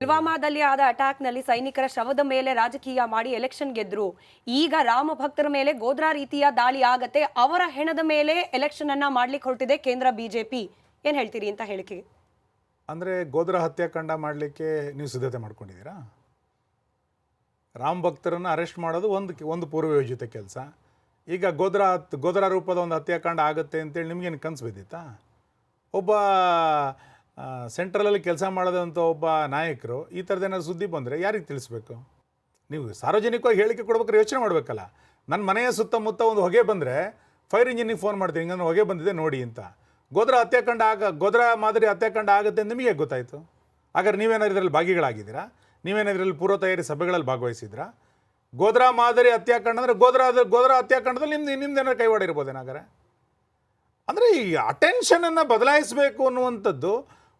ಪುಲ್ವಾಮಾದಲ್ಲಿ ಆದ ಅಟ್ಯಾಕ್ನಲ್ಲಿ ಸೈನಿಕರ ಶವದ ಮೇಲೆ ರಾಜಕೀಯ ಮಾಡಿ ಎಲೆಕ್ಷನ್ ಗೆದ್ರು. ಈಗ ರಾಮ ಭಕ್ತರ ಮೇಲೆ ಗೋದ್ರಾ ರೀತಿಯ ದಾಳಿ ಆಗತ್ತೆ. ಅವರ ಹೆಣದ ಮೇಲೆ ಎಲೆಕ್ಷನ್ ಅನ್ನ ಮಾಡ್ಲಿಕ್ಕೆ ಹೊರಟಿದೆ ಕೇಂದ್ರ ಬಿಜೆಪಿ. ಏನ್ ಹೇಳ್ತೀರಿ ಅಂತ ಹೇಳಿಕೆ? ಅಂದರೆ ಗೋದ್ರಾ ಹತ್ಯಾಕಾಂಡ ಮಾಡಲಿಕ್ಕೆ ನೀವು ಸಿದ್ಧತೆ ಮಾಡ್ಕೊಂಡಿದ್ದೀರಾ? ರಾಮ ಭಕ್ತರನ್ನು ಅರೆಸ್ಟ್ ಮಾಡೋದು ಒಂದು ಪೂರ್ವಯೋಜಿತ ಕೆಲಸ. ಈಗ ಗೋದ್ರಾ ರೂಪದ ಒಂದು ಹತ್ಯಾಕಾಂಡ ಆಗುತ್ತೆ ಅಂತೇಳಿ ನಿಮಗೇನು ಕನಸು ಬಿದ್ದಿತ್ತಾ? ಒಬ್ಬ ಸೆಂಟ್ರಲಲ್ಲಿ ಕೆಲಸ ಮಾಡೋದಂಥ ಒಬ್ಬ ನಾಯಕರು ಈ ಥರದ್ದೇನಾದ್ರು ಸುದ್ದಿ ಬಂದರೆ ಯಾರಿಗೆ ತಿಳಿಸ್ಬೇಕು? ನೀವು ಸಾರ್ವಜನಿಕವಾಗಿ ಹೇಳಿಕೆ ಕೊಡ್ಬೇಕಾದ್ರೆ ಯೋಚನೆ ಮಾಡಬೇಕಲ್ಲ. ನನ್ನ ಮನೆಯ ಸುತ್ತಮುತ್ತ ಒಂದು ಹೊಗೆ ಬಂದರೆ ಫೈರ್ ಇಂಜಿನಿಗೆ ಫೋನ್ ಮಾಡ್ತೀನಿ, ಹಿಂಗೆ ಹೊಗೆ ಬಂದಿದೆ ನೋಡಿ ಅಂತ. ಗೋದ್ರಾ ಮಾದರಿ ಹತ್ಯಾಕಾಂಡ ಆಗುತ್ತೆ ಅಂತ ನಿಮಗೆ ಗೊತ್ತಾಯಿತು? ಹಾಗಾದ್ರೆ ನೀವೇನಾದ್ರು ಇದರಲ್ಲಿ ಭಾಗಿಗಳಾಗಿದ್ದೀರಾ? ನೀವೇನಾದ್ರು ಇದರಲ್ಲಿ ಪೂರ್ವ ತಯಾರಿ ಸಭೆಗಳಲ್ಲಿ ಭಾಗವಹಿಸಿದ್ರಾ? ಗೋದ್ರಾ ಮಾದರಿ ಹತ್ಯಾಕಾಂಡ ಅಂದರೆ ಗೋದ್ರಾ ಹತ್ಯಾಕಾಂಡದಲ್ಲಿ ನಿಮ್ದೇನಾದ್ರು ಕೈವಾಡ ಇರ್ಬೋದೇನಾಗಾರೆ? ಅಂದರೆ ಈ ಅಟೆನ್ಷನನ್ನು ಬದಲಾಯಿಸಬೇಕು ಅನ್ನುವಂಥದ್ದು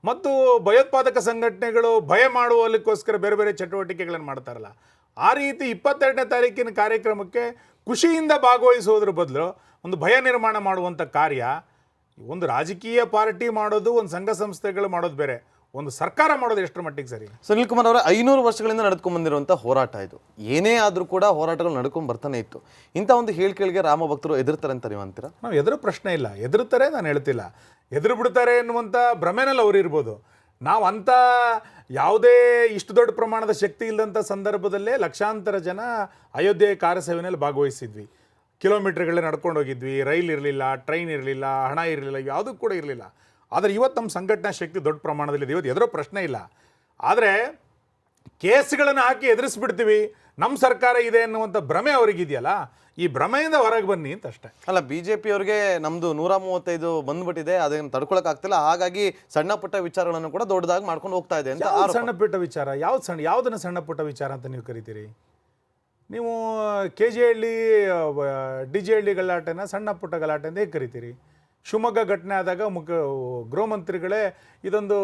ಮತ್ತು ಭಯೋತ್ಪಾದಕ ಸಂಘಟನೆಗಳು ಭಯ ಮಾಡುವಲ್ಲಿಗೋಸ್ಕರ ಬೇರೆ ಬೇರೆ ಚಟುವಟಿಕೆಗಳನ್ನು ಮಾಡ್ತಾರಲ್ಲ, ಆ ರೀತಿ 22ನೇ ತಾರೀಕಿನ ಕಾರ್ಯಕ್ರಮಕ್ಕೆ ಖುಷಿಯಿಂದ ಭಾಗವಹಿಸೋದ್ರ ಬದಲು ಒಂದು ಭಯ ನಿರ್ಮಾಣ ಮಾಡುವಂಥ ಕಾರ್ಯ ಒಂದು ರಾಜಕೀಯ ಪಾರ್ಟಿ ಮಾಡೋದು, ಒಂದು ಸಂಘ ಸಂಸ್ಥೆಗಳು ಮಾಡೋದು ಬೇರೆ, ಒಂದು ಸರ್ಕಾರ ಮಾಡೋದು ಎಷ್ಟರ ಮಟ್ಟಿಗೆ ಸರಿ? ಸುನಿಲ್ ಕುಮಾರ್ ಅವರ 500 ವರ್ಷಗಳಿಂದ ನಡ್ಕೊಂಡು ಬಂದಿರುವಂಥ ಹೋರಾಟ ಇದು. ಏನೇ ಆದರೂ ಕೂಡ ಹೋರಾಟಗಳು ನಡ್ಕೊಂಡು ಬರ್ತಾನೆ ಇತ್ತು. ಇಂಥ ಒಂದು ಹೇಳಿಕೆಗಳಿಗೆ ರಾಮ ಭಕ್ತರು ಎದುರ್ತಾರೆ ಅಂತ ನೀವು ಅಂತೀರಾ? ನಾವು ಎದುರು ಪ್ರಶ್ನೆ ಇಲ್ಲ, ಎದುರುತ್ತಾರೆ ನಾನು ಹೇಳ್ತಿಲ್ಲ, ಎದುರು ಬಿಡ್ತಾರೆ ಎನ್ನುವಂಥ ಭ್ರಮೆನಲ್ಲಿ ಅವ್ರು ಇರ್ಬೋದು. ನಾವು ಅಂಥ ಯಾವುದೇ ಇಷ್ಟು ದೊಡ್ಡ ಪ್ರಮಾಣದ ಶಕ್ತಿ ಇಲ್ಲದಂಥ ಸಂದರ್ಭದಲ್ಲೇ ಲಕ್ಷಾಂತರ ಜನ ಅಯೋಧ್ಯೆ ಕಾರ್ಯಸೇವೆಯಲ್ಲಿ ಭಾಗವಹಿಸಿದ್ವಿ. ಕಿಲೋಮೀಟರ್ಗಳೇ ನಡ್ಕೊಂಡು ಹೋಗಿದ್ವಿ, ರೈಲ್ ಇರಲಿಲ್ಲ, ಟ್ರೈನ್ ಇರಲಿಲ್ಲ, ಹಣ ಇರಲಿಲ್ಲ, ಯಾವುದೂ ಕೂಡ ಇರಲಿಲ್ಲ. ಆದರೆ ಇವತ್ತು ನಮ್ಮ ಸಂಘಟನಾ ಶಕ್ತಿ ದೊಡ್ಡ ಪ್ರಮಾಣದಲ್ಲಿದೆ, ಇವತ್ತು ಎದುರೋ ಪ್ರಶ್ನೆ ಇಲ್ಲ. ಆದರೆ ಕೇಸ್ಗಳನ್ನು ಹಾಕಿ ಎದುರಿಸ್ಬಿಡ್ತೀವಿ, ನಮ್ಮ ಸರ್ಕಾರ ಇದೆ ಅನ್ನುವಂಥ ಭ್ರಮೆ ಅವ್ರಿಗಿದೆಯಲ್ಲ, ಈ ಭ್ರಮೆಯಿಂದ ಹೊರಗೆ ಬನ್ನಿ ಅಂತ ಅಷ್ಟೇ. ಅಲ್ಲ, ಬಿಜೆಪಿ ಅವರಿಗೆ ನಮ್ದು 135 ಬಂದ್ಬಿಟ್ಟಿದೆ, ಅದನ್ನು ತಡ್ಕೊಳಕ್ ಆಗ್ತಿಲ್ಲ, ಹಾಗಾಗಿ ಸಣ್ಣ ಪುಟ್ಟ ವಿಚಾರಗಳನ್ನು ಕೂಡ ದೊಡ್ಡದಾಗಿ ಮಾಡ್ಕೊಂಡು ಹೋಗ್ತಾ ಇದೆ ಅಂತ. ಸಣ್ಣ ಪುಟ್ಟ ವಿಚಾರ ಯಾವುದನ್ನು ಸಣ್ಣ ಪುಟ್ಟ ವಿಚಾರ ಅಂತ ನೀವು ಕರಿತೀರಿ? ನೀವು KG ಹಳ್ಳಿ DG ಹಳ್ಳಿ ಗಲಾಟೆನ ಸಣ್ಣ ಪುಟ್ಟ ಗಲಾಟೆ ಅಂತ ಹೇಗೆ ಕರಿತೀರಿ? ಶಿವಮೊಗ್ಗ ಘಟನೆ ಆದಾಗ ಗೃಹ ಮಂತ್ರಿಗಳೇ ಇದೊಂದು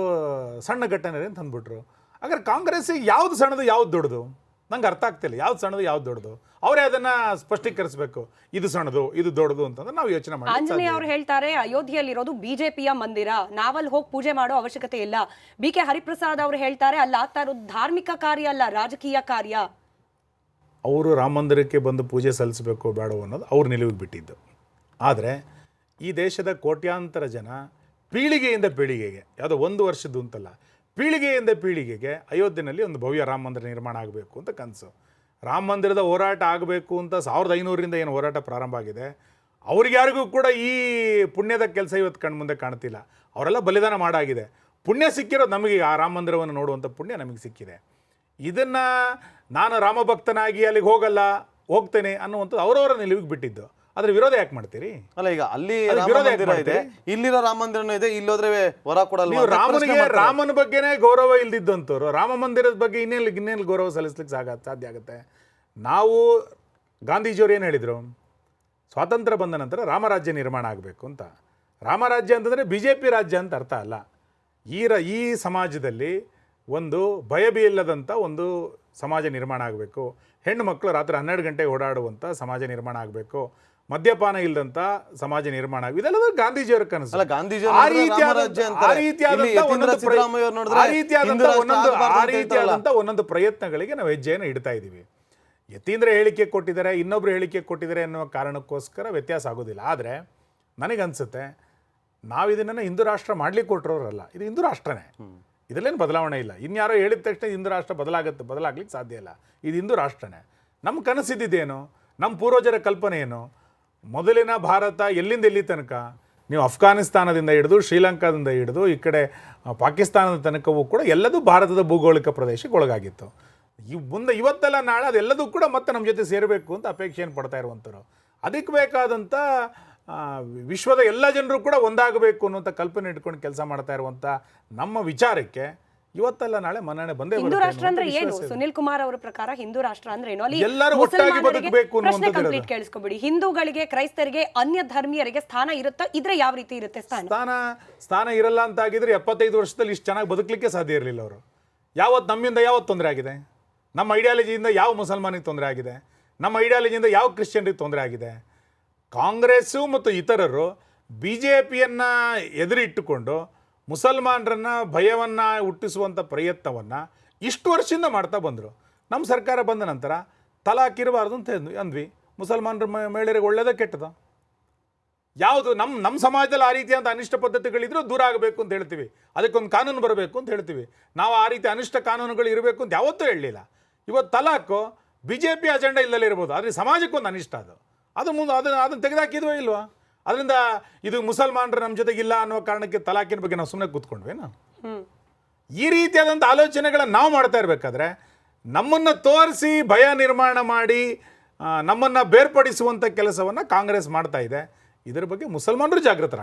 ಸಣ್ಣ ಘಟನೆ ಅಂತ ಅಂದ್ಬಿಟ್ರು. ಹಾಗಾದ್ರೆ ಕಾಂಗ್ರೆಸ್ಸಿಗೆ ಯಾವ್ದು ಸಣ್ಣದು ಯಾವ್ದು ದೊಡ್ಡದು ನಂಗೆ ಅರ್ಥ ಆಗ್ತಿಲ್ಲ. ಯಾವ್ದು ಸಣ್ಣದು ಯಾವ್ದು ದೊಡ್ಡದು ಅವರೇ ಅದನ್ನ ಸ್ಪಷ್ಟೀಕರಿಸಬೇಕು. ಇದು ಸಣ್ಣದು ಇದು ದೊಡ್ಡದು ಅಂತಂದ್ರೆ ನಾವು ಯೋಚನೆ ಮಾಡಿ. ಆಂಜನೇಯ ಅವರು ಹೇಳ್ತಾರೆ, ಅಯೋಧ್ಯೆಯಲ್ಲಿರೋದು ಬಿಜೆಪಿಯ ಮಂದಿರ, ನಾವಲ್ಲಿ ಹೋಗಿ ಪೂಜೆ ಮಾಡೋ ಅವಶ್ಯಕತೆ ಇಲ್ಲ. BK ಹರಿಪ್ರಸಾದ್ ಅವರು ಹೇಳ್ತಾರೆ, ಅಲ್ಲಿ ಆಗ್ತಾ ಇರೋದು ಧಾರ್ಮಿಕ ಕಾರ್ಯ ಅಲ್ಲ, ರಾಜಕೀಯ ಕಾರ್ಯ. ಅವರು ರಾಮ ಮಂದಿರಕ್ಕೆ ಬಂದು ಪೂಜೆ ಸಲ್ಲಿಸಬೇಕು ಬೇಡವೋ ಅನ್ನೋದು ಅವ್ರ ನಿಲುವಿಗೆ ಬಿಟ್ಟಿದ್ದು. ಆದರೆ ಈ ದೇಶದ ಕೋಟ್ಯಾಂತರ ಜನ ಪೀಳಿಗೆಯಿಂದ ಪೀಳಿಗೆಗೆ, ಯಾವುದೋ ಒಂದು ವರ್ಷದ್ದು ಅಂತಲ್ಲ, ಪೀಳಿಗೆಯಿಂದ ಪೀಳಿಗೆಗೆ ಅಯೋಧ್ಯೆಯಲ್ಲಿ ಒಂದು ಭವ್ಯ ರಾಮ ಮಂದಿರ ನಿರ್ಮಾಣ ಆಗಬೇಕು ಅಂತ ಕನಸು. ರಾಮ ಮಂದಿರದ ಹೋರಾಟ ಆಗಬೇಕು ಅಂತ 1500ರಿಂದ ಏನು ಹೋರಾಟ ಪ್ರಾರಂಭ ಆಗಿದೆ, ಅವ್ರಿಗೆ ಯಾರಿಗೂ ಕೂಡ ಈ ಪುಣ್ಯದ ಕೆಲಸ ಇವತ್ತು ಕಣ್ಮುಂದೆ ಕಾಣ್ತಿಲ್ಲ. ಅವರೆಲ್ಲ ಬಲಿದಾನ ಮಾಡಾಗಿದೆ. ಪುಣ್ಯ ಸಿಕ್ಕಿರೋದು ನಮಗೆ, ಆ ರಾಮ ಮಂದಿರವನ್ನು ನೋಡುವಂಥ ಪುಣ್ಯ ನಮಗೆ ಸಿಕ್ಕಿದೆ. ಇದನ್ನು ನಾನು ರಾಮಭಕ್ತನಾಗಿ ಅಲ್ಲಿಗೆ ಹೋಗ್ತೇನೆ ಅನ್ನುವಂಥದ್ದು ಅವರವರ ನಿಲುವಿಗೆ ಬಿಟ್ಟಿದ್ದು. ಅದ್ರ ವಿರೋಧ ಯಾಕೆ ಮಾಡ್ತೀರಿ? ಅಲ್ಲ, ಈಗ ಅಲ್ಲಿ ರಾಮ ಇದೆ, ಇಲ್ಲಿರೋ ರಾಮ ಮಂದಿರನೂ ಇದೆ, ಇಲ್ಲೋದ್ರೆ ವರ ಕೊಡಲ್ಲ. ರಾಮನ ಬಗ್ಗೆನೇ ಗೌರವ ಇಲ್ದಿದ್ದಂಥವ್ರು ರಾಮ ಮಂದಿರದ ಬಗ್ಗೆ ಇನ್ನೇನು ಗೌರವ ಸಲ್ಲಿಸ್ಲಿಕ್ಕೆ ಸಾಧ್ಯ ಆಗುತ್ತೆ? ನಾವು ಗಾಂಧೀಜಿಯವ್ರು ಏನು ಹೇಳಿದರು? ಸ್ವಾತಂತ್ರ್ಯ ಬಂದ ನಂತರ ರಾಮರಾಜ್ಯ ನಿರ್ಮಾಣ ಆಗಬೇಕು ಅಂತ. ರಾಮರಾಜ್ಯ ಅಂತಂದರೆ BJP ರಾಜ್ಯ ಅಂತ ಅರ್ಥ ಅಲ್ಲ. ಈ ಸಮಾಜದಲ್ಲಿ ಒಂದು ಭಯಭೀ ಇಲ್ಲದಂಥ ಒಂದು ಸಮಾಜ ನಿರ್ಮಾಣ ಆಗಬೇಕು. ಹೆಣ್ಣು ಮಕ್ಕಳು ರಾತ್ರಿ 12 ಗಂಟೆಗೆ ಓಡಾಡುವಂಥ ಸಮಾಜ ನಿರ್ಮಾಣ ಆಗಬೇಕು. ಮದ್ಯಪಾನ ಇಲ್ಲದಂತ ಸಮಾಜ ನಿರ್ಮಾಣ, ಇದೆಲ್ಲವೂ ಗಾಂಧೀಜಿಯವರ ಕನಸು. ಆ ರೀತಿಯಾದಂಥ ಒಂದೊಂದು ಪ್ರಯತ್ನಗಳಿಗೆ ನಾವು ಹೆಜ್ಜೆಯನ್ನು ಇಡ್ತಾ ಇದ್ದೀವಿ. ಯತೀಂದ್ರ ಹೇಳಿಕೆ ಕೊಟ್ಟಿದ್ದಾರೆ, ಇನ್ನೊಬ್ರು ಹೇಳಿಕೆ ಕೊಟ್ಟಿದ್ದಾರೆ ಅನ್ನುವ ಕಾರಣಕ್ಕೋಸ್ಕರ ವ್ಯತ್ಯಾಸ ಆಗೋದಿಲ್ಲ. ಆದರೆ ನನಗನ್ಸುತ್ತೆ, ನಾವು ಇದನ್ನು ಹಿಂದೂ ರಾಷ್ಟ್ರ ಮಾಡ್ಲಿಕ್ಕೆ ಕೊಟ್ಟರೋರಲ್ಲ, ಇದು ಹಿಂದೂ ರಾಷ್ಟ್ರನೇ, ಇದರಲ್ಲೇನು ಬದಲಾವಣೆ ಇಲ್ಲ. ಇನ್ಯಾರೋ ಹೇಳಿದ ತಕ್ಷಣ ಹಿಂದೂ ರಾಷ್ಟ್ರ ಬದಲಾಗ್ಲಿಕ್ಕೆ ಸಾಧ್ಯ ಇಲ್ಲ. ಇದು ಹಿಂದೂ ರಾಷ್ಟ್ರನೇ. ನಮ್ಮ ಕನಸಿದ್ದೇನು? ನಮ್ಮ ಪೂರ್ವಜರ ಕಲ್ಪನೆ ಏನು? ಮೊದಲಿನ ಭಾರತ ಎಲ್ಲಿಂದ ಎಲ್ಲಿ ತನಕ, ನೀವು ಅಫ್ಘಾನಿಸ್ತಾನದಿಂದ ಹಿಡಿದು ಶ್ರೀಲಂಕಾದಿಂದ ಹಿಡಿದು ಈ ಕಡೆ ಪಾಕಿಸ್ತಾನದ ತನಕವೂ ಕೂಡ ಎಲ್ಲದೂ ಭಾರತದ ಭೌಗೋಳಿಕ ಪ್ರದೇಶಕ್ಕೆ ಒಳಗಾಗಿತ್ತು. ಇವತ್ತೆಲ್ಲ ನಾಳೆ ಅದೆಲ್ಲದೂ ಕೂಡ ಮತ್ತೆ ನಮ್ಮ ಜೊತೆ ಸೇರಬೇಕು ಅಂತ ಅಪೇಕ್ಷೆಯನ್ನು ಪಡ್ತಾ ಇರುವಂಥವ್ರು. ಅದಕ್ಕೆ ಬೇಕಾದಂಥ ವಿಶ್ವದ ಎಲ್ಲ ಜನರು ಕೂಡ ಒಂದಾಗಬೇಕು ಅನ್ನುವಂಥ ಕಲ್ಪನೆ ಇಟ್ಕೊಂಡು ಕೆಲಸ ಮಾಡ್ತಾ ಇರುವಂಥ ನಮ್ಮ ವಿಚಾರಕ್ಕೆ ಇವತ್ತಲ್ಲ ನಾಳೆ ಮನ್ನಣೆ ಬಂದೇ ಹಿಂದೂ ರಾಷ್ಟ್ರ ಅಂದ್ರೆ ಏನು? ಸುನಿಲ್ ಕುಮಾರ್ ಅವರ ಪ್ರಕಾರ ಹಿಂದೂ ರಾಷ್ಟ್ರ ಅಂದ್ರೆ ಏನು? ಅಲ್ಲಿ ಎಲ್ಲರೂ ಒಟ್ಟಾಗಿ ಬದುಕಬೇಕು ಅನ್ನುವಂಥದ್ದು. ಕೇಳಿಸ್ಕೊಬಿಡಿ, ಹಿಂದೂಗಳಿಗೆ, ಕ್ರೈಸ್ತರಿಗೆ, ಅನ್ಯ ಧರ್ಮೀಯರಿಗೆ ಸ್ಥಾನ ಇರುತ್ತಾ? ಇದ್ರೆ ಯಾವ ರೀತಿ ಇರುತ್ತೆ ಸ್ಥಾನ ಇರಲ್ಲ ಅಂತ ಆಗಿದ್ರೆ 75 ವರ್ಷದಲ್ಲಿ ಇಷ್ಟು ಚೆನ್ನಾಗಿ ಬದುಕಲಿಕ್ಕೆ ಸಾಧ್ಯ ಇರಲಿಲ್ಲ ಅವರು. ನಮ್ಮಿಂದ ಯಾವತ್ತು ತೊಂದರೆ ಆಗಿದೆ? ನಮ್ಮ ಐಡಿಯಾಲಜಿಯಿಂದ ಯಾವ ಮುಸಲ್ಮಾನಿಗೆ ತೊಂದರೆ ಆಗಿದೆ? ನಮ್ಮ ಐಡಿಯಾಲಜಿಯಿಂದ ಯಾವ ಕ್ರಿಶ್ಚಿಯನ್ರಿಗೆ ತೊಂದರೆ ಆಗಿದೆ? ಕಾಂಗ್ರೆಸ್ಸು ಮತ್ತು ಇತರರು BJPಯನ್ನು ಎದುರಿಟ್ಟುಕೊಂಡು ಮುಸಲ್ಮಾನರನ್ನ ಭಯವನ್ನ ಹುಟ್ಟಿಸುವಂತ ಪ್ರಯತ್ನವನ್ನ ಇಷ್ಟು ವರ್ಷದಿಂದ ಮಾಡ್ತಾ ಬಂದರು. ನಮ್ಮ ಸರ್ಕಾರ ಬಂದ ನಂತರ ತಲಾಕ್ ಇರಬಾರ್ದು ಅಂತ ಅಂದ್ವಿ. ಮುಸಲ್ಮಾನರ ಮಹಿಳೆಯರಿಗೆ ಒಳ್ಳೇದ ಕೆಟ್ಟದ? ಯಾವುದು ನಮ್ಮ ಸಮಾಜದಲ್ಲಿ ಆ ರೀತಿಯಾದ ಅನಿಷ್ಟ ಪದ್ಧತಿಗಳಿದ್ರೂ ದೂರ ಆಗಬೇಕು ಅಂತ ಹೇಳ್ತೀವಿ, ಅದಕ್ಕೊಂದು ಕಾನೂನು ಬರಬೇಕು ಅಂತ ಹೇಳ್ತೀವಿ. ನಾವು ಆ ರೀತಿ ಅನಿಷ್ಟ ಕಾನೂನುಗಳು ಇರಬೇಕು ಅಂತ ಯಾವತ್ತೂ ಹೇಳಲಿಲ್ಲ. ಇವತ್ತು ತಲಾಕು BJP ಅಜೆಂಡಾ ಇಲ್ಲದೇ ಇರ್ಬೋದು, ಆದರೆ ಸಮಾಜಕ್ಕೊಂದು ಅನಿಷ್ಟ ಅದು ಮುಂದೆ ಅದನ್ನು ತೆಗೆದಾಕಿದ್ವೋ ಇಲ್ವಾ? ಅದರಿಂದ ಇದು ಮುಸಲ್ಮಾನರು ನಮ್ಮ ಜೊತೆಗಿಲ್ಲ ಅನ್ನೋ ಕಾರಣಕ್ಕೆ ತಲಾಕಿನ ಬಗ್ಗೆ ನಾವು ಸುಮ್ಮನೆ ಕೂತ್ಕೊಂಡ್ವೇನಾ? ಈ ರೀತಿಯಾದಂಥ ಆಲೋಚನೆಗಳನ್ನು ನಾವು ಮಾಡ್ತಾ ಇರಬೇಕಾದ್ರೆ ನಮ್ಮನ್ನು ತೋರಿಸಿ ಭಯ ನಿರ್ಮಾಣ ಮಾಡಿ ನಮ್ಮನ್ನು ಬೇರ್ಪಡಿಸುವಂಥ ಕೆಲಸವನ್ನು ಕಾಂಗ್ರೆಸ್ ಮಾಡ್ತಾ ಇದೆ. ಇದರ ಬಗ್ಗೆ ಮುಸಲ್ಮಾನರು ಜಾಗೃತರಾಗ್ತಾರೆ.